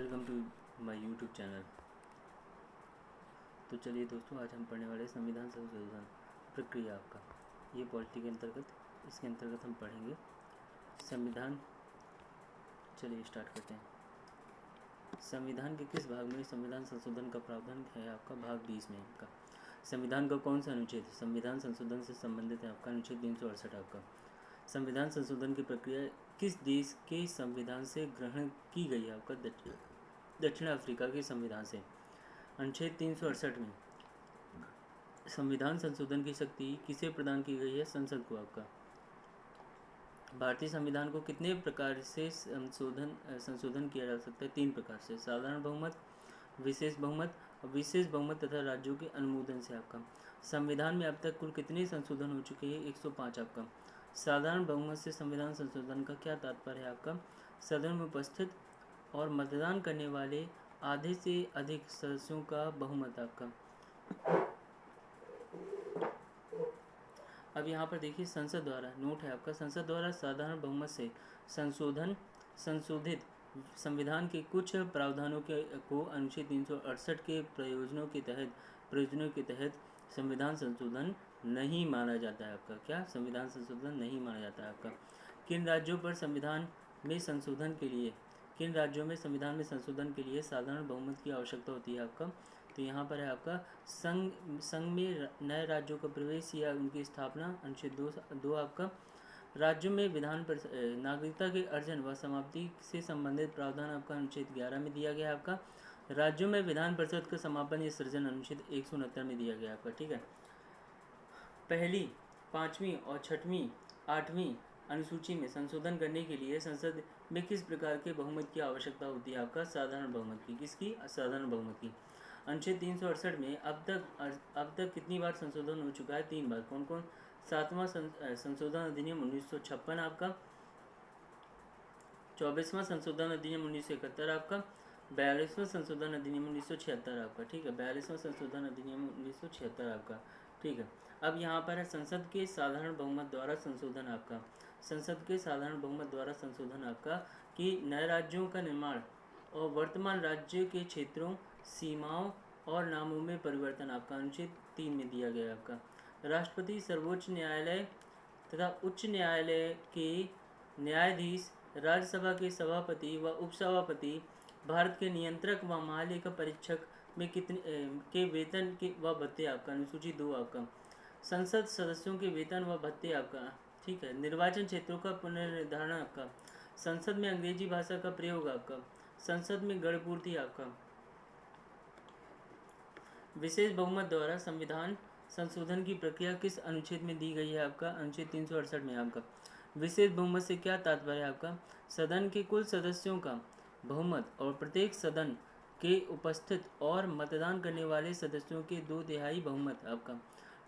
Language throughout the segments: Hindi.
Welcome to my YouTube channel. तो चलिए दोस्तों, आज हम पढ़ने वाले संविधान संशोधन प्रक्रिया आपका ये पॉलिटी के अंतर्गत, इसके अंतर्गत हम पढ़ेंगे संविधान। चलिए स्टार्ट करते हैं। संविधान के किस भाग में संविधान संशोधन का प्रावधान है? आपका भाग 20 में आपका संविधान का कौन सा अनुच्छेद संविधान संशोधन से संबंधित है? आपका अनुच्छेद 368 आपका। संविधान संशोधन की प्रक्रिया किस देश के संविधान से ग्रहण की गई है? आपका दक्षिण अफ्रीका के संविधान से। अनुच्छेद 368 में संविधान संशोधन की शक्ति किसे प्रदान की गई है? संसद को। आपका भारतीय संविधान को कितने प्रकार से संशोधन किया जा सकता है? 3 प्रकार से, साधारण बहुमत, विशेष बहुमत और विशेष बहुमत तथा राज्यों के अनुमोदन से। आपका संविधान में अब तक कुल कितने संशोधन हो चुके हैं? 105 आपका। साधारण बहुमत से संविधान संशोधन का क्या तात्पर्य है? आपका सदन में उपस्थित और मतदान करने वाले आधे से अधिक सदस्यों का बहुमत। आपका अब यहाँ पर देखिए, संसद द्वारा नोट है आपका, संसद द्वारा साधारण बहुमत से संशोधित संविधान के कुछ प्रावधानों को अनुच्छेद 368 के प्रयोजनों के तहत संविधान संशोधन नहीं माना जाता है। आपका क्या संविधान संशोधन नहीं माना जाता है? आपका किन राज्यों में संविधान में संशोधन के लिए साधारण बहुमत की आवश्यकता होती है? आपका तो यहाँ पर है आपका संघ में नए राज्यों का प्रवेश या उनकी स्थापना। अनुच्छेद 2 आपका राज्यों में विधान पर नागरिकता के अर्जन व समाप्ति से संबंधित प्रावधान आपका अनुच्छेद 11 में दिया गया है। आपका राज्यों में विधान परिषद का समापन या सृजन अनुच्छेद 169 में दिया गया है आपका। ठीक है, पहली, 5वीं और 6वीं 8वीं अनुसूची में संशोधन करने के लिए संसद में किस प्रकार के बहुमत की आवश्यकता होती है? आपका साधारण बहुमत की। किसकी? साधारण बहुमत की। अनुच्छेद 368 में अब तक कितनी बार संशोधन हो चुका है? 3 बार। कौन कौन? 7वां संशोधन अधिनियम 1956 आपका, 24वां संशोधन अधिनियम 1971 आपका, 42वां संशोधन अधिनियम 1976 आपका। ठीक है, 42वां संशोधन अधिनियम 1976 आपका। ठीक है, अब यहाँ पर है संसद के साधारण बहुमत द्वारा संशोधन आपका। संसद के साधारण बहुमत द्वारा संशोधन आपका कि नए राज्यों का निर्माण और वर्तमान राज्य के क्षेत्रों, सीमाओं और नामों में परिवर्तन। आपका अनुच्छेद 3 में दिया गया आपका। राष्ट्रपति, सर्वोच्च न्यायालय तथा उच्च न्यायालय के न्यायाधीश, राज्यसभा के सभापति व उपसभापति, भारत के नियंत्रक व महालेखा परीक्षक में कितने के वेतन के व भत्ते। आपका अनुसूची 2 आपका। संसद सदस्यों के वेतन व भत्ते। आपका ठीक है, निर्वाचन क्षेत्रों का पुनर्निर्धारण। आपका संसद में अंग्रेजी भाषा का प्रयोग। आपका संसद में गणपूर्ति। आपका विशेष बहुमत द्वारा संविधान संशोधन की प्रक्रिया किस अनुच्छेद में दी गई है? आपका अनुच्छेद 368 में। आपका विशेष बहुमत से क्या तात्पर्य है? आपका सदन के कुल सदस्यों का बहुमत और प्रत्येक सदन के उपस्थित और मतदान करने वाले सदस्यों के 2/3 बहुमत। आपका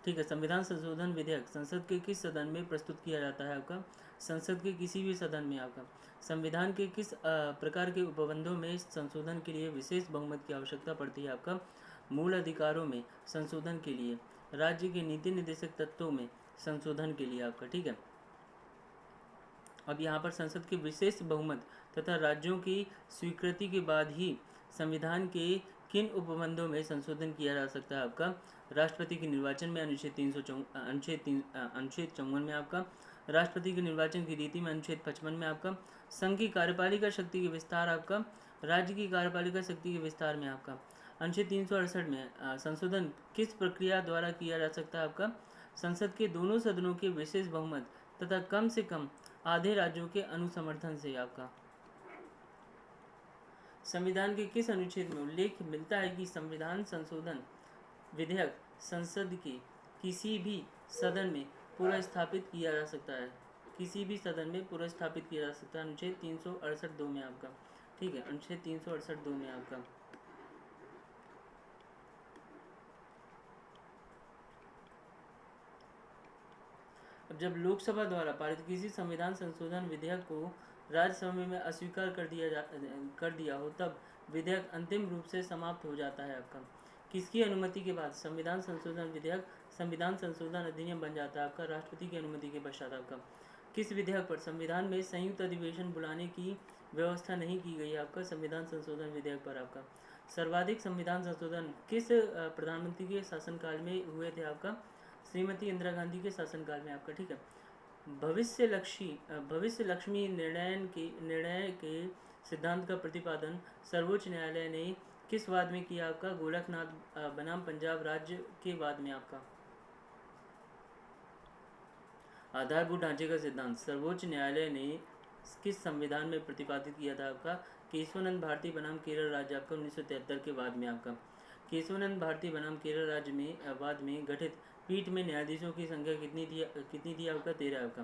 ठीक है, संविधान संशोधन विधेयक संसद के किस सदन में प्रस्तुत किया जाता है? आपका संसद के किसी भी सदन में। आपका संविधान के किस प्रकार के उपबंधों में संशोधन के लिए विशेष बहुमत की आवश्यकता पड़ती है? आपका मूल अधिकारों में संशोधन के लिए, राज्य के नीति निर्देशक तत्वों में संशोधन के लिए। आपका ठीक है, अब यहाँ पर संसद के विशेष बहुमत तथा राज्यों की स्वीकृति के बाद ही संविधान के किन उपबंधों में संशोधन किया जा सकता है? आपका राष्ट्रपति के निर्वाचन में अनुच्छेद 54 में। आपका राष्ट्रपति के निर्वाचन की रीति में अनुच्छेद 55 में। आपका संघ की कार्यपालिका शक्ति के विस्तार। आपका राज्य की कार्यपालिका शक्ति के विस्तार में। आपका अनुच्छेद 368 में संशोधन किस प्रक्रिया द्वारा किया जा सकता है? आपका संसद के दोनों सदनों के विशेष बहुमत तथा कम से कम आधे राज्यों के अनुसमर्थन से। आपका संविधान के किस अनुच्छेद में उल्लेख मिलता है कि संविधान संशोधन विधेयक संसद के किसी भी सदन में पुनर्स्थापित किया जा सकता है? किसी भी सदन में पुनर्स्थापित किया जा सकता है। अनुच्छेद 368(2) में। आपका ठीक है, अनुच्छेद 368(2) में। आपका अब जब लोकसभा द्वारा पारित किसी संविधान संशोधन विधेयक को राज्यसभा में अस्वीकार कर दिया हो, तब विधेयक अंतिम रूप से समाप्त हो जाता है। आपका किसकी अनुमति के बाद संविधान संशोधन विधेयक संविधान संशोधन अधिनियम बन जाता है? आपका राष्ट्रपति की अनुमति के पश्चात। आपका किस विधेयक पर संविधान में संयुक्त अधिवेशन बुलाने की व्यवस्था नहीं की गई आपका संविधान संशोधन विधेयक पर आपका। सर्वाधिक संविधान संशोधन किस प्रधानमंत्री के शासनकाल में हुए थे आपका? श्रीमती इंदिरा गांधी के शासनकाल में आपका, ठीक है। भविष्य लक्ष्मी निर्णय के सिद्धांत का प्रतिपादन सर्वोच्च न्यायालय ने किस वाद में किया आपका? गोरखनाथ बनाम पंजाब राज्य के वाद में आपका। आधारभूत ढांचे का सिद्धांत सर्वोच्च न्यायालय ने किस संविधान में प्रतिपादित किया था आपका? केशवानंद भारती बनाम केरल राज्य आपका 1973 के वाद में आपका। केशवानंद भारती बनाम केरल राज्य में वाद में गठित पीठ में न्यायाधीशों की संख्या कितनी थी आपका? 13 आपका।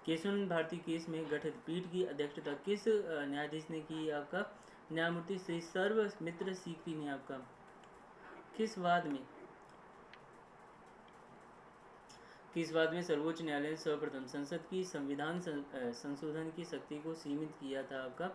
केशवानंद भारती केस में गठित पीठ की अध्यक्षता किस न्यायाधीश ने की आपका? न्यायमूर्ति श्री सर्वमित्र सीकरी ने आपका। किस वाद में सर्वोच्च न्यायालय ने सर्वप्रथम संसद की संविधान संशोधन की शक्ति को सीमित किया था आपका?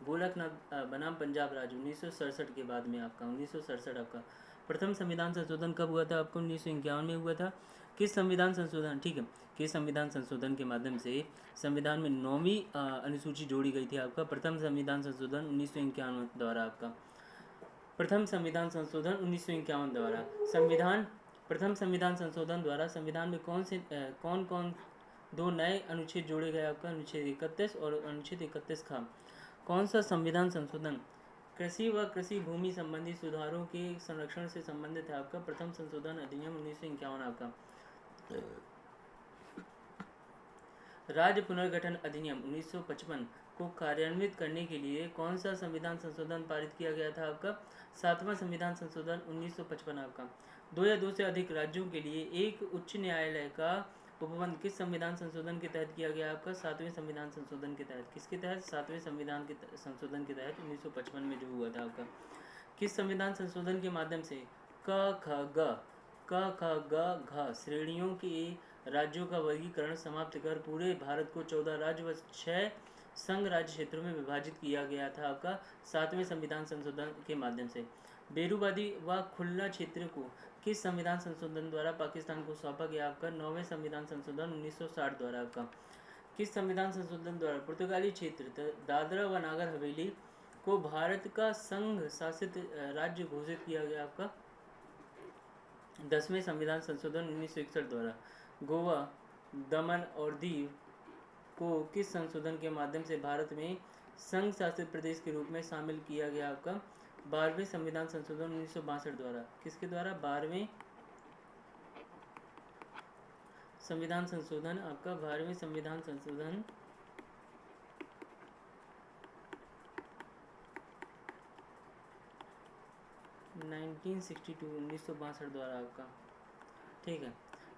गोरखनाथ बनाम पंजाब राज्य 1967 के बाद में आपका। 1967 आपका। प्रथम संविधान संशोधन कब हुआ था आपको? 1951 में हुआ था। किस संविधान संशोधन, ठीक है, किस संविधान संशोधन के माध्यम से संविधान में 9वीं अनुसूची जोड़ी गई थी आपका? प्रथम संविधान संशोधन 1951 द्वारा आपका। प्रथम संविधान संशोधन 1951 द्वारा प्रथम संविधान संशोधन द्वारा संविधान में कौन कौन दो नए अनुच्छेद जोड़े गए आपका? अनुच्छेद 31 और अनुच्छेद 31 खा। कौन सा संविधान संशोधन कृषि व कृषि भूमि संबंधी सुधारों के संरक्षण से संबंधित है आपका? प्रथम संशोधन अधिनियम 1951 आपका। राज्य पुनर्गठन अधिनियम 1955 को कार्यान्वित करने के लिए कौन सा संविधान संशोधन पारित किया गया था आपका? 7वां संविधान संशोधन 1955 आपका। 2 या 2 से अधिक राज्यों के लिए एक उच्च न्यायालय का उपबंध किस संविधान संशोधन के तहत किया गया आपका? 7वें संविधान संशोधन के तहत। किसके तहत? 7वें संविधान के संशोधन के तहत 1955 में जो हुआ था आपका। किस संविधान संशोधन के माध्यम से क ख ग श्रेणियों के राज्यों का वर्गीकरण समाप्त कर पूरे भारत को 14 राज्य व 6 संघ राज्य क्षेत्रों में विभाजित किया गया था आपका? 7वें संविधान संशोधन के माध्यम से। बेरूवादी व खुला क्षेत्र को किस संविधान संशोधन द्वारा पाकिस्तान को सौंपा गया आपका? 9वें संविधान संशोधन 1960 द्वारा आपका। किस संविधान संशोधन द्वारा पुर्तगाली क्षेत्र दादरा व नागर हवेली को भारत का संघ शासित राज्य घोषित किया गया आपका? 10वें संविधान संशोधन 1961 द्वारा। गोवा, दमन और दीव को किस संशोधन के माध्यम से भारत में संघ शासित प्रदेश के रूप में शामिल किया गया आपका? 12वें संविधान संशोधन 1962 द्वारा। किसके द्वारा? 12वें संविधान संशोधन आपका। 12वें संविधान संशोधन 1962 द्वारा आपका, ठीक है।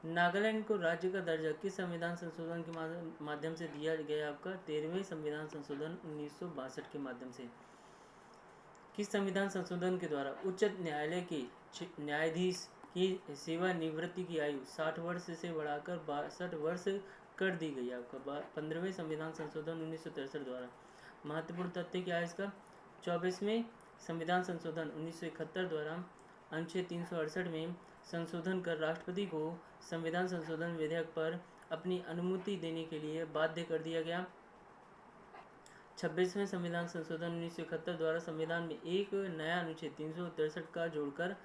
नागालैंड को राज्य का दर्जा किस संविधान संशोधन के माध्यम से दिया गया आपका? 13वें संविधान संशोधन 1962 के माध्यम से। किस संविधान संशोधन के द्वारा उच्च न्यायालय के न्यायाधीश की सेवानिवृत्ति की आयु 60 वर्ष से बढ़ाकर 62 वर्ष कर दी गई आपका? 15वें संविधान संशोधन 1963 द्वारा। महत्वपूर्ण तथ्य क्या है इसका? 24वें संविधान संशोधन 1971 द्वारा अनुच्छेद 368 में संशोधन कर राष्ट्रपति को संविधान संशोधन विधेयक पर अपनी अनुमति देने के लिए बाध्य कर दिया गया। 26वें संविधान संशोधन 1971 द्वारा संविधान में एक नया अनुच्छेद 363 का जोड़कर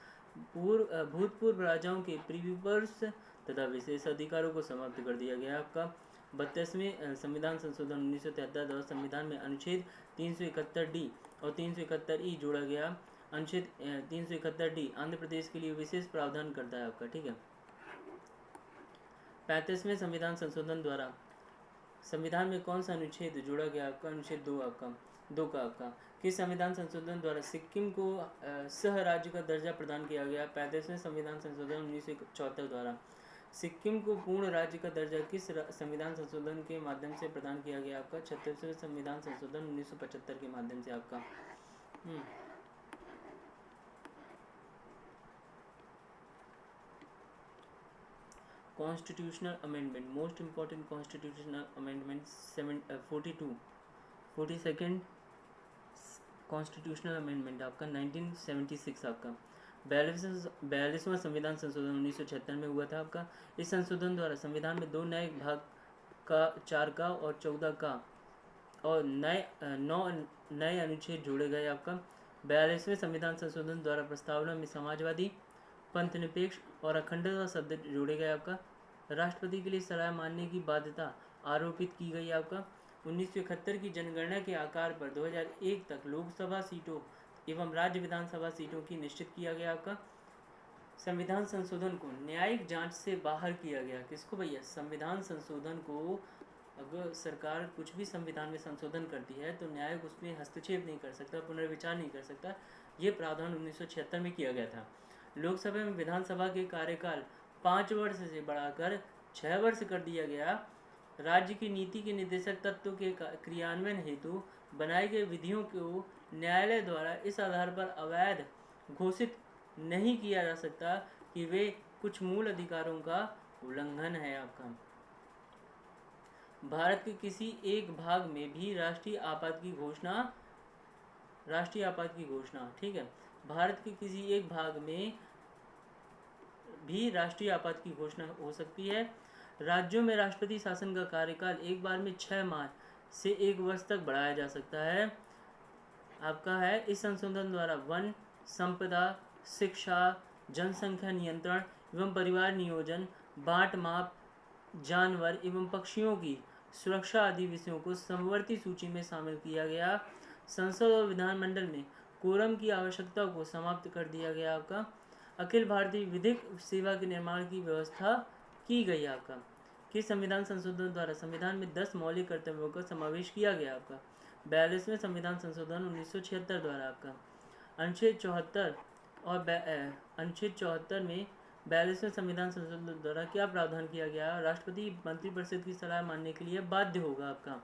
भूतपूर्व राजाओं के प्रीविपर्स तथा विशेष अधिकारों को समाप्त कर दिया गया आपका। 32वें संविधान संशोधन 1973 द्वारा संविधान में अनुच्छेद 371D और 371E जोड़ा गया। अनुच्छेद 371D आंध्र प्रदेश के लिए विशेष प्रावधान करता है आपका, ठीक है। 35वें संविधान संशोधन द्वारा संविधान में कौन सा अनुच्छेद जोड़ा गया आपका? अनुच्छेद 2 आपका, 2 का आपका। किस संविधान संशोधन द्वारा सिक्किम को सह राज्य का दर्जा प्रदान किया गया? 35वें संविधान संशोधन 1974 द्वारा। सिक्किम को पूर्ण राज्य का दर्जा किस संविधान संशोधन के माध्यम से प्रदान किया गया आपका? 36वें संविधान संशोधन 1975 के माध्यम से आपका। Constitutional amendment, most important constitutional amendment 42nd constitutional amendment आपका 1976 आपका। 42वां संविधान संशोधन 1976 में हुआ था आपका। इस संशोधन द्वारा संविधान में 2 नए भाग का 4 का और 14 का और 9 नए अनुच्छेद जोड़े गए आपका। 42वें संविधान संशोधन द्वारा प्रस्तावना में समाजवादी, पंथनिरपेक्ष और अखंडता शब्द जोड़े गए आपका। राष्ट्रपति के लिए सलाह मानने की बाध्यता आरोपित की गई आपका। 1971 की जनगणना के आकार पर 2001 तक लोकसभा सीटों एवं राज्य विधानसभा सीटों की निश्चित किया गया आपका। संविधान संशोधन को न्यायिक जांच से बाहर किया गया। किसको भैया? संविधान संशोधन को अगर सरकार कुछ भी संविधान में संशोधन करती है तो न्यायिक उसमें हस्तक्षेप नहीं कर सकता, पुनर्विचार नहीं कर सकता। ये प्रावधान 1976 में किया गया था। लोकसभा में विधानसभा के कार्यकाल 5 वर्ष से बढ़ाकर 6 वर्ष कर दिया गया। राज्य की नीति के निर्देशक तत्व के क्रियान्वयन हेतु बनाए गए विधियों को न्यायालय द्वारा इस आधार पर अवैध घोषित नहीं किया जा सकता कि वे कुछ मूल अधिकारों का उल्लंघन है आपका। भारत के किसी एक भाग में भी राष्ट्रीय आपात की घोषणा, ठीक है, भारत के किसी एक भाग में भी राष्ट्रीय आपात की घोषणा हो सकती है। राज्यों में राष्ट्रपति शासन का कार्यकाल एक बार में 6 माह से 1 वर्ष तक बढ़ाया जा सकता है आपका है। इस संशोधन द्वारा वन संपदा, शिक्षा, जनसंख्या नियंत्रण एवं परिवार नियोजन, बांट माप, जानवर एवं पक्षियों की सुरक्षा आदि विषयों को समवर्ती सूची में शामिल किया गया। संसद और विधानमंडल में कोरम की आवश्यकता को समाप्त कर दिया गया आपका। अखिल भारतीय विधिक सेवा के निर्माण की व्यवस्था की गई आपका। किस संविधान संशोधन द्वारा संविधान में 10 मौलिक कर्तव्यों का समावेश किया गया आपका? 42वें संविधान संशोधन 1976 द्वारा आपका। अनुच्छेद 74 और अनुच्छेद 74 में 42वें संविधान संशोधन द्वारा क्या प्रावधान किया गया? राष्ट्रपति मंत्रिपरिषद की सलाह मानने के लिए बाध्य होगा आपका।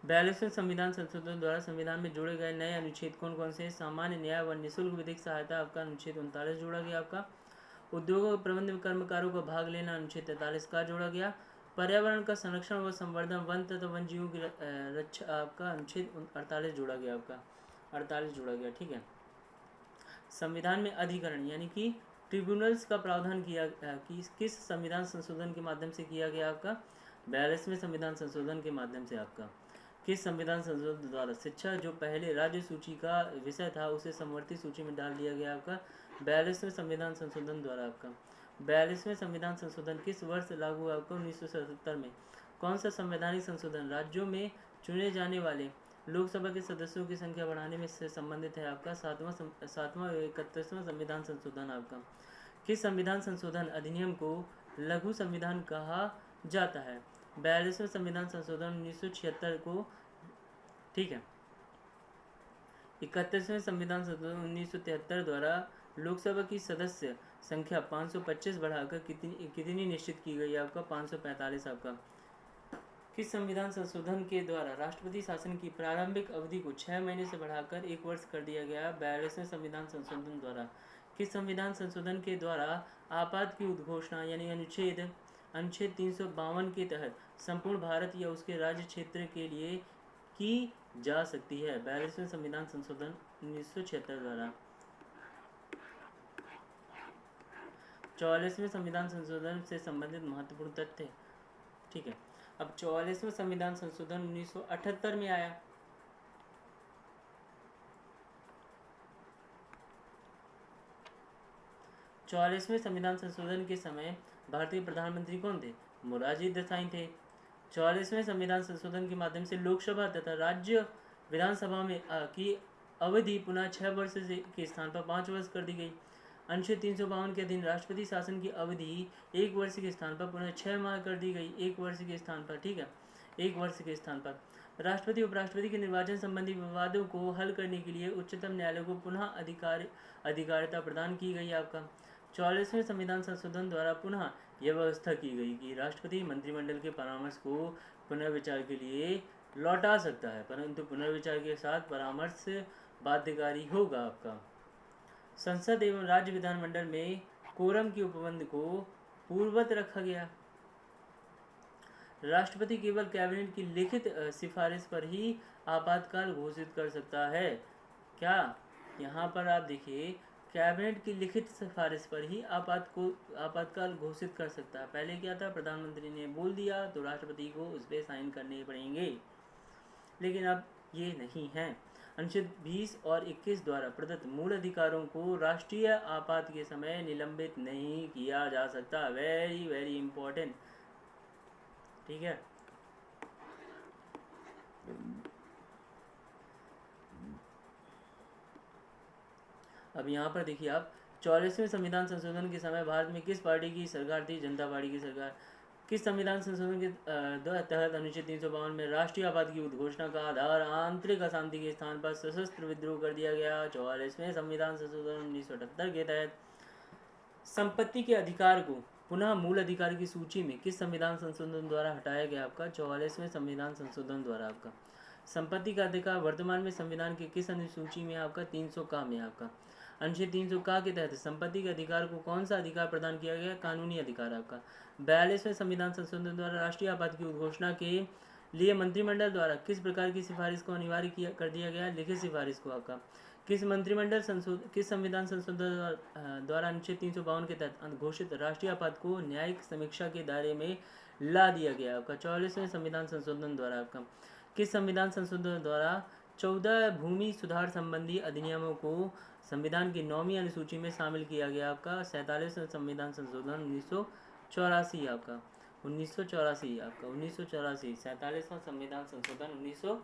42वें संविधान संशोधन द्वारा संविधान में जोड़े गए नए अनुच्छेद कौन कौन से? सामान्य न्याय व निःशुल्क विधिक सहायता आपका अनुच्छेद 39 जोड़ा गया आपका। उद्योगों के प्रबंध में कर्मकारों का भाग लेना अनुच्छेद 43 का जोड़ा गया। पर्यावरण का संरक्षण व संवर्धन, वन तथा वन जीवों की रक्षा आपका अनुच्छेद 48 जोड़ा गया आपका। 48 जोड़ा गया, ठीक है। संविधान में अधिकरण यानी कि ट्रिब्यूनल्स का प्रावधान किस संविधान संशोधन के माध्यम से किया गया आपका? 42वें संविधान संशोधन के माध्यम से आपका। किस संविधान संशोधन द्वारा शिक्षा जो पहले राज्य सूची का विषय था उसे समवर्ती सूची में डाल दिया गया आपका? 42वें संविधान संशोधन द्वारा आपका। 42वें संविधान संशोधन किस वर्ष लागू हुआ आपका? 1977 में। कौन सा संवैधानिक संशोधन राज्यों में चुने जाने वाले लोकसभा के सदस्यों की संख्या बढ़ाने में से संबंधित है आपका? 7वां 31वां संविधान संशोधन आपका। किस संविधान संशोधन अधिनियम को लघु संविधान कहा जाता है? 42वें संविधान संशोधन 1976 को, ठीक है। 31वें संविधान संशोधन 1973 द्वारा लोकसभा की सदस्य संख्या 525 बढ़ाकर कितनी निश्चित की गई आपका? 545 आपका। किस संविधान संशोधन के द्वारा राष्ट्रपति शासन की प्रारंभिक अवधि को 6 महीने से बढ़ाकर 1 वर्ष कर दिया गया? 42वें संविधान संशोधन द्वारा। किस संविधान संशोधन के द्वारा आपात की उद्घोषणा यानी अनुच्छेद 352 के तहत संपूर्ण भारत या उसके राज्य क्षेत्र के लिए की जा सकती है? 42वें संविधान संशोधन 1976 द्वारा। 44वें संविधान संशोधन से संबंधित महत्वपूर्ण तथ्य, ठीक है। अब 44वें संविधान संशोधन 1978 में आया। चौवालीसवें संविधान संशोधन के समय भारतीय प्रधानमंत्री कौन थे? मोरारजी देसाई थे। 44वें संविधान संशोधन के माध्यम से लोकसभा तथा राज्य विधानसभा में की अवधि पुनः 6 वर्ष के स्थान पर 5 वर्ष कर दी गई। अनुच्छेद 352 के अधीन राष्ट्रपति शासन की अवधि 1 वर्ष के स्थान पर पुनः 6 माह कर दी गई, 1 वर्ष के स्थान पर, ठीक है, 1 वर्ष के स्थान पर। राष्ट्रपति उपराष्ट्रपति के निर्वाचन संबंधी विवादों को हल करने के लिए उच्चतम न्यायालय को पुनः अधिकारिता प्रदान की गई आपका। 44वें संविधान संशोधन द्वारा पुनः यह व्यवस्था की गई कि राष्ट्रपति मंत्रिमंडल के परामर्श को पुनर्विचार के लिए लौटा सकता है, परंतु पुनर्विचार के साथ परामर्श बाध्यकारी होगा आपका। संसद एवं राज्य विधानमंडल में कोरम की उपबंध को पूर्ववत रखा गया। राष्ट्रपति केवल कैबिनेट की लिखित सिफारिश पर ही आपातकाल घोषित कर सकता है। क्या यहाँ पर आप देखिए, कैबिनेट की लिखित सिफारिश पर ही आपातकाल घोषित कर सकता है। पहले क्या था, प्रधानमंत्री ने बोल दिया तो राष्ट्रपति को उस पर साइन करने पड़ेंगे, लेकिन अब ये नहीं है। अनुच्छेद 20 और 21 द्वारा प्रदत्त मूल अधिकारों को राष्ट्रीय आपात के समय निलंबित नहीं किया जा सकता। वेरी वेरी इंपॉर्टेंट, ठीक है। अब यहाँ पर देखिए आप, 44वें संविधान संशोधन के समय भारत में किस पार्टी की सरकार थी? जनता पार्टी की सरकार। किस संविधान संशोधन के तहत अनुच्छेद 352 में राष्ट्रीय आपात की उद्घोषणा का आधार आंतरिक अशांति के स्थान पर सशस्त्र विद्रोह कर दिया गया? 44वें संविधान संशोधन 1978 के तहत संपत्ति के अधिकार को पुनः मूल अधिकार की सूची में किस संविधान संशोधन द्वारा हटाया गया? आपका 44वें संविधान संशोधन द्वारा। आपका संपत्ति का अधिकार वर्तमान में संविधान के किस अनुसूची में? आपका 300 का में। आपका अनुच्छेद 300 का के तहत संपत्ति के अधिकार को कौन सा अधिकार प्रदान किया गया? कानूनी अधिकार। आपका 42वें संविधान संशोधन द्वारा राष्ट्रीय आपात की उद्घोषणा के लिए मंत्रिमंडल द्वारा किस प्रकार की सिफारिश को अनिवार्य कर दिया गया? लिखित सिफारिश को। आपका किस संविधान संशोधन द्वारा अनुच्छेद 352 के तहत घोषित राष्ट्रीय आपात को न्यायिक समीक्षा के दायरे में ला दिया गया? आपका 44वें संविधान संशोधन द्वारा। आपका किस संविधान संशोधन द्वारा 14 भूमि सुधार संबंधी अधिनियमों को संविधान की 9वीं अनुसूची में शामिल किया गया? आपका 47वें संविधान संशोधन 1984। आपका 1984। आपका 1984 47वां संविधान संशोधन 1900।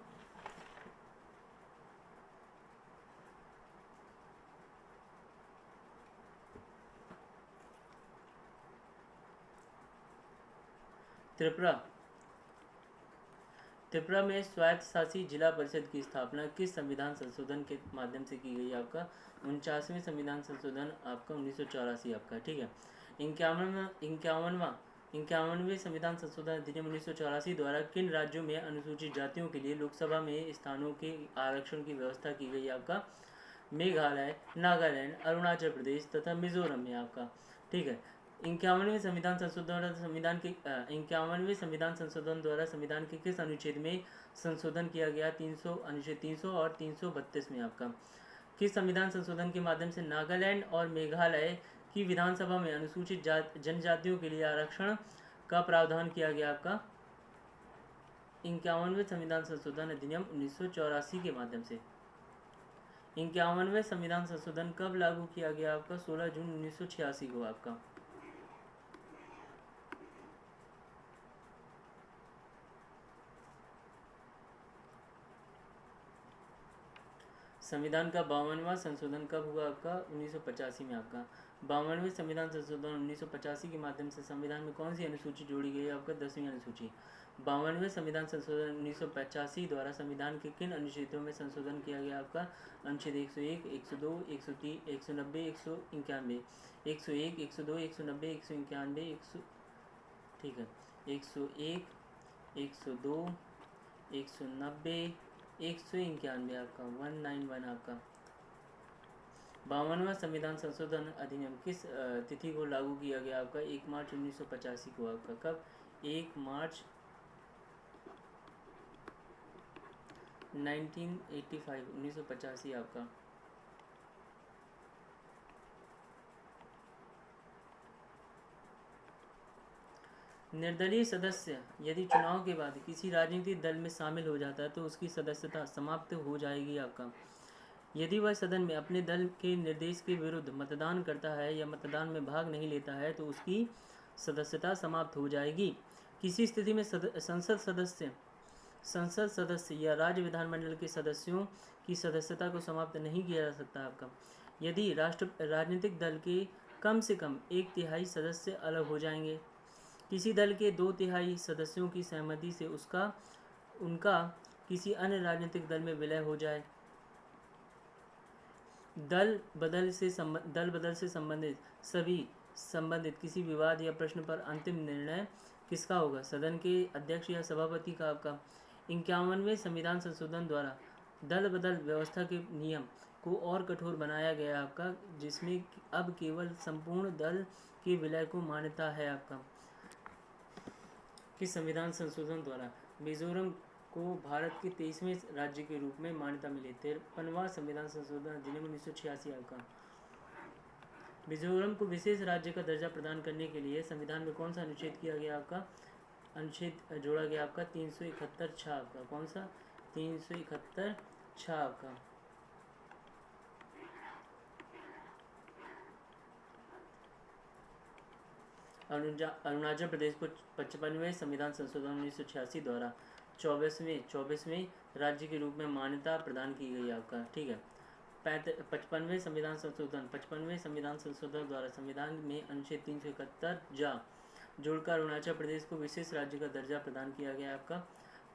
त्रिपुरा में स्वायत्त शासी जिला परिषद की स्थापना किस संविधान संशोधन के माध्यम से की गई? आपका 49वें संविधान संशोधन। आपका 1984। आपका ठीक है। 51वें संविधान संशोधन अधिनियम 1984 द्वारा किन राज्यों में अनुसूचित जातियों के लिए लोकसभा में स्थानों के आरक्षण की व्यवस्था की गई? आपका मेघालय, नागालैंड, अरुणाचल प्रदेश तथा मिजोरम में। आपका ठीक है। 51वें संविधान संशोधन द्वारा संविधान के किस अनुच्छेद में संशोधन किया गया? 300 अनुच्छेद 300 और 332 में। आपका किस संविधान संशोधन के माध्यम से नागालैंड और मेघालय की विधानसभा में अनुसूचित जनजातियों के लिए आरक्षण का प्रावधान किया गया? आपका 51वें संविधान संशोधन अधिनियम 1984 के माध्यम से। 51वें संविधान संशोधन कब लागू किया गया? आपका 16 जून 1986 को। आपका संविधान का 52वां संशोधन कब हुआ? आपका 1985 में। आपका 52वें संविधान संशोधन 1985 के माध्यम से संविधान में कौन सी अनुसूची जोड़ी गई? आपका 10वीं अनुसूची। 52वें संविधान संशोधन 1985 द्वारा संविधान के किन अनुच्छेदों में संशोधन किया गया? आपका अनुच्छेद 101, 102, 103, 190, 191, 101, 102, 190, 191, ठीक है, 101, 102, 190, 191। आपका 191। आपका 52वां संविधान संशोधन अधिनियम किस तिथि को लागू किया गया? आपका 1 मार्च 1985 को। आपका कब? 1 मार्च 1985। आपका निर्दलीय सदस्य यदि चुनाव के बाद किसी राजनीतिक दल में शामिल हो जाता है तो उसकी सदस्यता समाप्त हो जाएगी। आपका यदि वह सदन में अपने दल के निर्देश के विरुद्ध मतदान करता है या मतदान में भाग नहीं लेता है तो उसकी सदस्यता समाप्त हो जाएगी। किसी स्थिति में संसद सदस्य या राज्य विधानमंडल के सदस्यों की सदस्यता को समाप्त नहीं किया जा सकता। आपका यदि राजनीतिक दल के कम से कम 1/3 सदस्य अलग हो जाएंगे, किसी दल के 2/3 सदस्यों की सहमति से उनका किसी अन्य राजनीतिक दल में विलय हो जाए, दल बदल से संबंधित किसी विवाद या प्रश्न पर अंतिम निर्णय किसका होगा? सदन के अध्यक्ष या सभापति का। आपका 51वें संविधान संशोधन द्वारा दल बदल व्यवस्था के नियम को और कठोर बनाया गया। आपका जिसमें अब केवल संपूर्ण दल के विलय को मान्यता है। आपका किस संविधान संशोधन द्वारा मिजोरम को भारत के 23वें राज्य के रूप में मान्यता मिली? 53वां संविधान संशोधन अधिनियम 1986। आपका मिजोरम को विशेष राज्य का दर्जा प्रदान करने के लिए संविधान में कौन सा अनुच्छेद किया गया आपका, अनुच्छेद जोड़ा गया आपका 371 छः आपका, कौन सा 371 छः आपका। अरुणाचल प्रदेश को 55वें संविधान संशोधन 1986 द्वारा 24वें राज्य के रूप में मान्यता प्रदान की गई आपका, ठीक है। 55वें संविधान संशोधन द्वारा संविधान में अनुच्छेद 371 जा जोड़कर अरुणाचल प्रदेश को विशेष राज्य का दर्जा प्रदान किया गया आपका।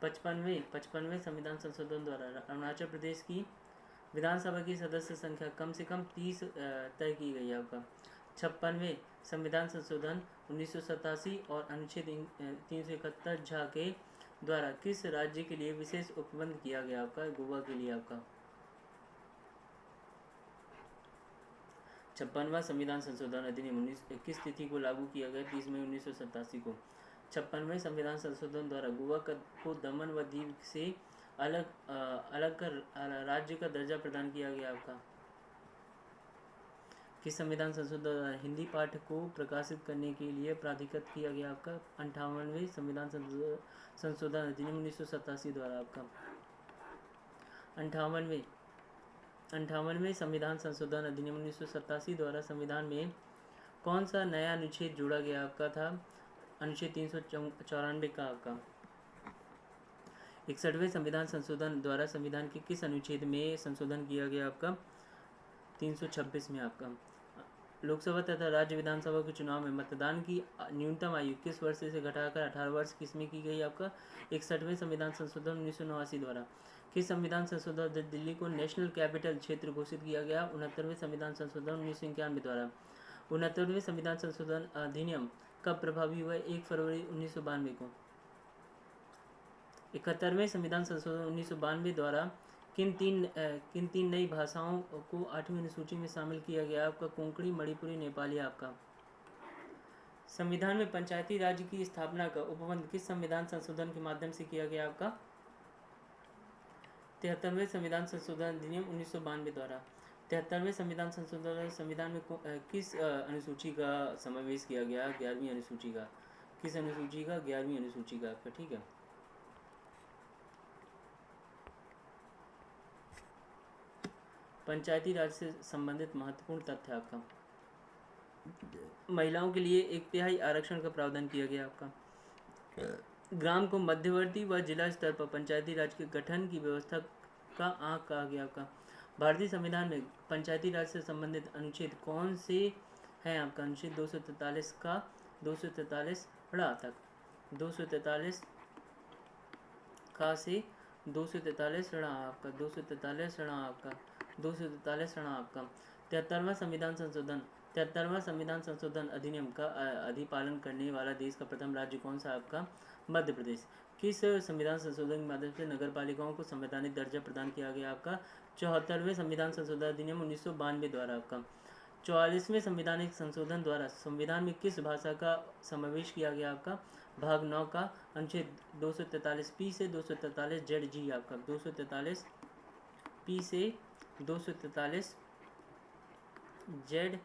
55वें संविधान संशोधन द्वारा अरुणाचल प्रदेश की विधानसभा की सदस्य संख्या कम से कम 30 तय की गई आपका। 56वें संविधान संशोधन 1987 और अनुच्छेद 371 झा के द्वारा किस राज्य के लिए विशेष उपबंध किया गया आपका, गोवा के लिए आपका। 56वां संविधान संशोधन अधिनियम 21 तिथि को लागू किया गया 30 मई 1987 को। 56वें संविधान संशोधन द्वारा गोवा को दमन व दीव से अलग कर राज्य का दर्जा प्रदान किया गया आपका। किस संविधान संशोधन हिंदी पाठ को प्रकाशित करने के लिए प्राधिकृत किया गया आपका, 58वें संविधान संशोधन अधिनियम 1987 द्वारा आपका। 58वें संविधान संशोधन अधिनियम 1987 द्वारा संविधान में कौन सा नया अनुच्छेद जोड़ा गया आपका था, अनुच्छेद 394 का आपका। 61वें संविधान संशोधन द्वारा संविधान के किस अनुच्छेद में संशोधन किया गया आपका, 326 में आपका। लोकसभा तथा राज्य विधानसभा के चुनाव में मतदान की न्यूनतम आयु किस वर्ष से घटाकर 18 वर्ष किसमें की गई आपका, 61वें संविधान संशोधन 1989 द्वारा। किस संविधान संशोधन दिल्ली को नेशनल कैपिटल क्षेत्र घोषित किया गया, 69वें संविधान संशोधन 1991 द्वारा। 69वें संविधान संशोधन अधिनियम कब प्रभावी हुआ, 1 फरवरी 1992 को। 71वें संविधान संशोधन 1992 द्वारा किन तीन नई भाषाओं को 8वीं अनुसूची में शामिल किया गया आपका, कोंकणी, मणिपुरी, नेपाली आपका। संविधान में पंचायती राज की स्थापना का उपबंध किस संविधान संशोधन के माध्यम से किया गया आपका, 73वें संविधान संशोधन अधिनियम 1992 द्वारा। 73वें संविधान संशोधन संविधान में किस अनुसूची का समावेश किया गया, 11वीं अनुसूची का। किस अनुसूची का, 11वीं अनुसूची का आपका, ठीक है। पंचायती राज से संबंधित महत्वपूर्ण तथ्य आपका, महिलाओं के लिए 1/3 आरक्षण का प्रावधान किया गया आपका। ग्राम को मध्यवर्ती व जिला स्तर पर पंचायती राज के गठन की व्यवस्था का आंक कहा गया आपका। भारतीय संविधान में पंचायती राज से संबंधित अनुच्छेद कौन से हैं आपका, अनुच्छेद 243 का 243 तक, 243 का से 243 आपका, 243 आपका, 243 आपका। 73वां संविधान संशोधन अधिनियम का अधिपालन करने वाला देश का प्रथम राज्य कौन सा आपका, मध्य प्रदेश। किस संविधान संशोधन के माध्यम से नगर पालिकाओं को संवैधानिक दर्जा प्रदान किया गया आपका, 74वें संविधान संशोधन अधिनियम 1992 द्वारा आपका। 44वें संविधानिक संशोधन द्वारा संविधान में किस भाषा का समावेश किया गया आपका, भाग 9 का अनुच्छेद 243 पी से 243 जेड जी आपका, 243 पी से 243 जेड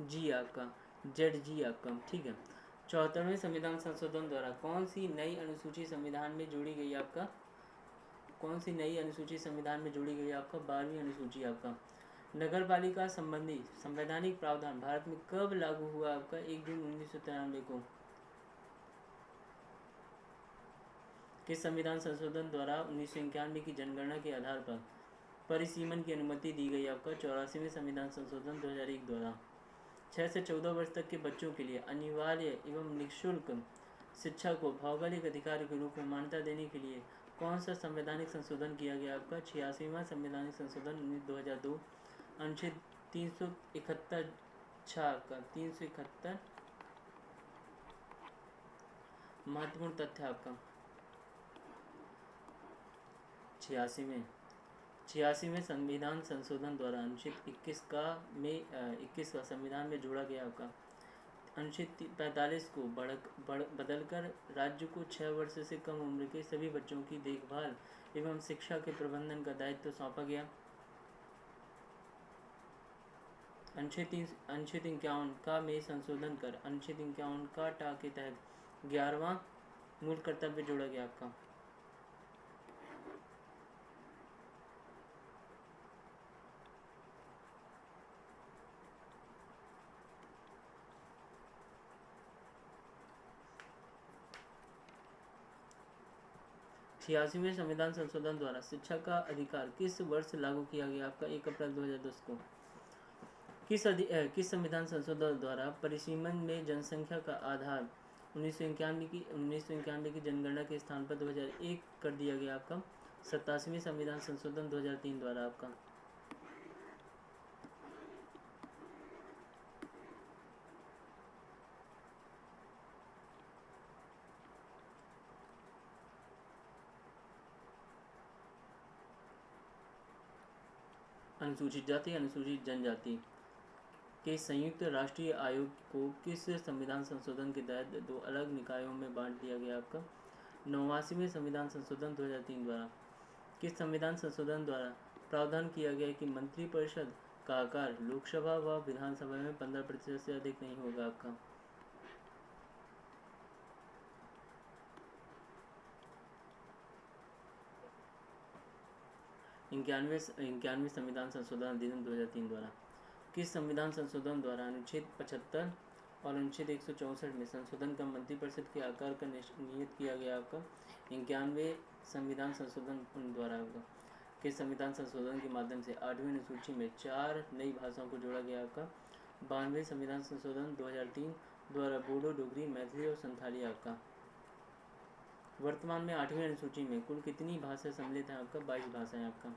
जी आपका, जेड जी आपका, ठीक है। 74वें संविधान संशोधन द्वारा कौन सी नई अनुसूची संविधान में जोड़ी गई आपका, कौन सी नई अनुसूची संविधान में जोड़ी गई आपका, 12वीं अनुसूची आपका। नगर पालिका संबंधी संवैधानिक प्रावधान भारत में कब लागू हुआ आपका, 1 जून 1993 को। किस संविधान संशोधन द्वारा 1991 की जनगणना के आधार पर परिसीमन की अनुमति दी गई आपका, 84वें संविधान संशोधन 2001 द्वारा। 6 से 14 वर्ष तक के बच्चों के लिए अनिवार्य एवं निःशुल्क शिक्षा को भौगोलिक अधिकार के रूप में मान्यता देने के लिए कौन सा संवैधानिक संशोधन किया गया आपका, 86वां संवैधानिक संशोधन 2002 अनुच्छेद 371 आपका, 371 महत्वपूर्ण तथ्य आपका। 86वें संविधान संशोधन द्वारा अनुच्छेद 21 का संविधान में जोड़ा गया आपका। अनुच्छेद 45 को बदलकर राज्य को 6 वर्ष से कम उम्र के सभी बच्चों की देखभाल एवं शिक्षा के प्रबंधन का दायित्व सौंपा गया। अनुच्छेद 51 का में संशोधन कर अनुच्छेद 51 का टा के तहत 11वां मूल कर्तव्य जोड़ा गया आपका। 86वें संविधान संशोधन द्वारा शिक्षा का अधिकार किस वर्ष लागू किया गया आपका? 1 अप्रैल 2010 को। किस संविधान संशोधन द्वारा परिसीमन में जनसंख्या का आधार 1991 की जनगणना के स्थान पर 2001 कर दिया गया आपका? 87वें संविधान संशोधन 2003 द्वारा आपका। अनुसूचित जाति अनुसूचित जनजाति के संयुक्त राष्ट्रीय आयोग को किस संविधान संशोधन के तहत 2 अलग निकायों में बांट दिया गया आपका? 89वें संविधान संशोधन 2003 द्वारा। किस संविधान संशोधन द्वारा प्रावधान किया गया कि मंत्रिपरिषद का आकार लोकसभा व विधानसभा में 15% से अधिक नहीं होगा आपका? इक्यानवे संविधान संशोधन अधिनियम 2003 द्वारा। किस संविधान संशोधन द्वारा अनुच्छेद 75 और अनुच्छेद 164 में संशोधन कर मंत्रिपरिषद के आकार का नियत किया गया आपका? 91 संविधान संशोधन द्वारा आपका। किस संविधान संशोधन के माध्यम से 8वीं अनुसूची में 4 नई भाषाओं को जोड़ा गया आपका? 92 संविधान संशोधन 2003 द्वारा बोडो, डोगरी, मैथिली और संथाली आपका। वर्तमान में 8वीं अनुसूची में कुल कितनी भाषा सम्मिलित है आपका? 22 भाषाएं आपका।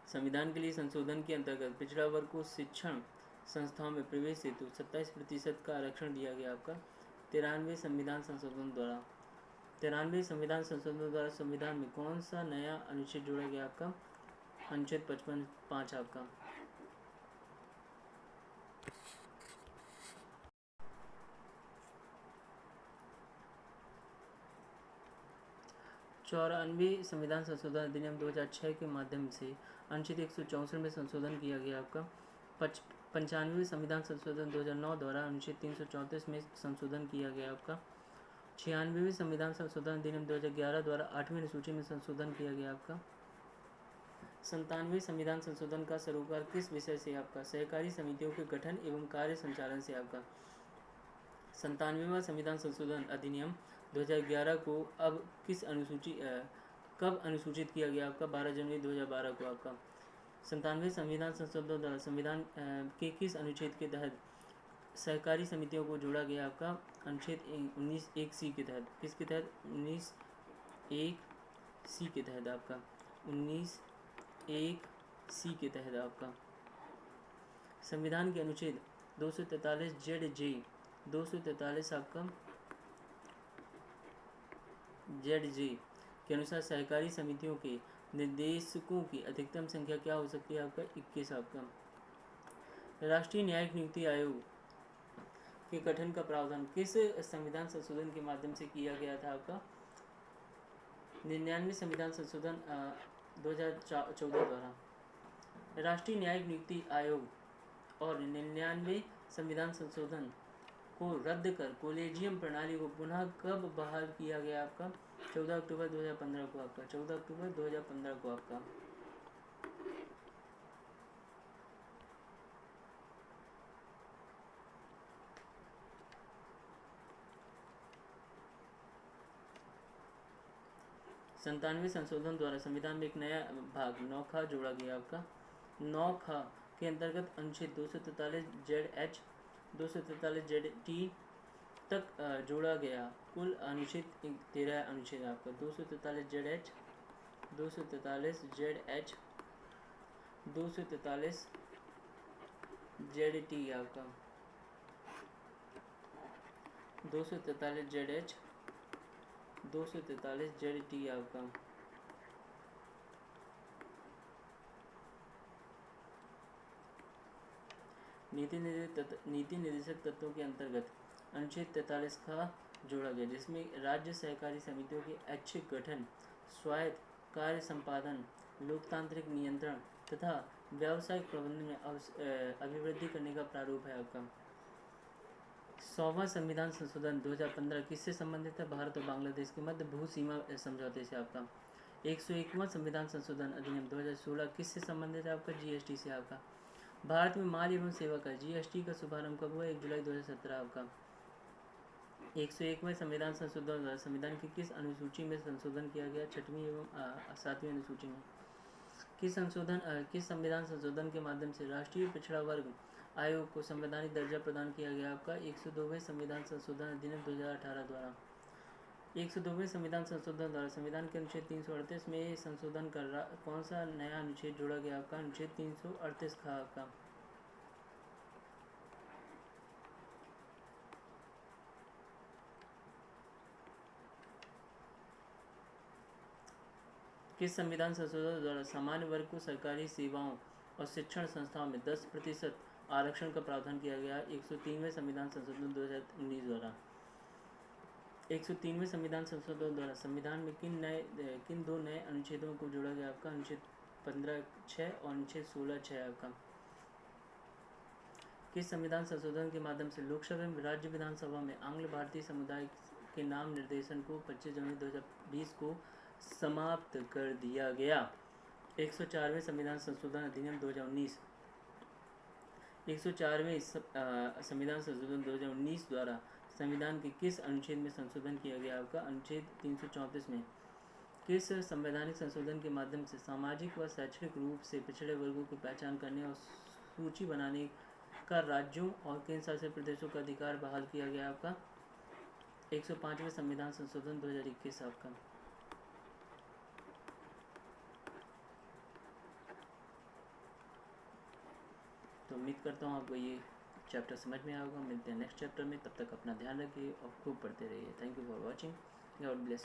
संविधान के लिए संशोधन के अंतर्गत पिछड़ा वर्ग को शिक्षण संस्थाओं में प्रवेश हेतु 27% का आरक्षण दिया गया आपका। 93 संविधान संशोधन द्वारा संविधान में कौन सा नया अनुच्छेद जोड़ा गया आपका? अनुच्छेद 55 आपका। चौरानवे संविधान संशोधन अधिनियम 2006 के माध्यम से अनुच्छेद 164 में संशोधन किया गया आपका। 95वें संविधान संशोधन 2009 द्वारा अनुच्छेद 334 में संशोधन किया गया आपका। 96वें संविधान संशोधन अधिनियम 2011 द्वारा 8वीं अनुसूची में संशोधन किया गया आपका। 97वें संविधान संशोधन का सरोकार किस विषय से आपका? सहकारी समितियों के गठन एवं कार्य संचालन से आपका। 97वां संविधान संशोधन अधिनियम 2011 को अब कब अनुसूचित किया गया आपका? 12 जनवरी 2012 को आपका। 97वें संविधान संशोधन द्वारा संविधान के किस अनुच्छेद के तहत सहकारी समितियों को जोड़ा गया आपका? अनुच्छेद 19(1)(c) के तहत। किसके तहत? 19(1)(c) के तहत आपका। 19(1)(c) के तहत आपका। संविधान के अनुच्छेद 243 243 आपका ZJ के अनुसार सहकारी समितियों के निर्देशकों की अधिकतम संख्या क्या हो सकती है आपका? 21 आपका। राष्ट्रीय न्यायिक नियुक्ति आयोग के गठन का प्रावधान किस संविधान संशोधन के माध्यम से किया गया था आपका? 99 संविधान संशोधन 2014 द्वारा। राष्ट्रीय न्यायिक नियुक्ति आयोग और 99 संविधान संशोधन को रद्द कर कॉलेजियम प्रणाली को पुनः कब बहाल किया गया आपका? 14 अक्टूबर 2015 को आपका। 14 अक्टूबर 2015 को आपका। संतानवे संशोधन द्वारा संविधान में एक नया भाग 9 जोड़ा गया आपका। 9 के अंतर्गत अनुच्छेद 243 ZH 243 ZT तक जोड़ा गया कुल अनुच्छेद 13 अनुच्छेद आपका। 243 ZH 243 ZH 243 ZT आपका। 243 ZH 243 ZT आपका। नीति निर्देशक तत्वों के अंतर्गत अनुच्छेद 43 का जोड़ा गया, जिसमें राज्य सहकारी समितियों के ऐच्छिक गठन, स्वायत्त कार्य संपादन, लोकतांत्रिक नियंत्रण तथा व्यावसायिक प्रबंधन में अभिवृद्धि करने का प्रारूप है आपका। 100वां संविधान संशोधन 2015 किससे संबंधित है? भारत और बांग्लादेश के मध्य भू सीमा समझौते से आपका। 101वां संविधान संशोधन अधिनियम 2016 किससे संबंधित है? आपका जीएसटी से आपका। भारत में माल एवं सेवा कर जीएसटी का शुभारंभ कब हुआ? 1 जुलाई 2017 आपका। 101वें संविधान संशोधन द्वारा संविधान की किस अनुसूची में संशोधन किया गया? 6वीं एवं 7वीं अनुसूची में। किस संविधान संशोधन के माध्यम से राष्ट्रीय पिछड़ा वर्ग आयोग को संवैधानिक दर्जा प्रदान किया गया? आपका 102वें संविधान संशोधन अधिनियम 2018 द्वारा। 102वें संविधान संशोधन द्वारा संविधान के अनुच्छेद 338 में संशोधन कर कौन सा नया अनुच्छेद जोड़ा गया? आपका अनुच्छेद 338 था आपका। किस संविधान संशोधन द्वारा सामान्य वर्ग को सरकारी सेवाओं और शिक्षण संस्थाओं में 10% आरक्षण का प्रावधान किया गया? 103वें संविधान संशोधन 2019 द्वारा। 103वें संविधान संशोधन द्वारा संविधान में किन दो नए अनुच्छेदों को जोड़ा गया? आपका अनुच्छेद 15(6) और अनुच्छेद 16(6) आपका। किस संविधान संशोधन के माध्यम से लोकसभा एवं राज्य विधानसभा में आंग्ल भारतीय समुदाय के नाम निर्देशन को 25 जनवरी 2020 को समाप्त कर दिया गया? 104वें संविधान संशोधन अधिनियम 2019। 104वें संविधान संशोधन 2019 द्वारा संविधान के किस अनुच्छेद में संशोधन किया गया? आपका अनुच्छेद 334 में। किस संवैधानिक संशोधन के माध्यम से सामाजिक व शैक्षणिक रूप से पिछड़े वर्गों की पहचान करने और सूची बनाने का राज्यों और केंद्र शासित प्रदेशों का अधिकार बहाल किया गया? आपका 105वें संविधान संशोधन 2021 आपका। तो उम्मीद करता हूँ आपको ये चैप्टर समझ में आएगा। मिलते हैं नेक्स्ट चैप्टर में, तब तक अपना ध्यान रखिए और खूब पढ़ते रहिए। Thank you for watching. God bless you.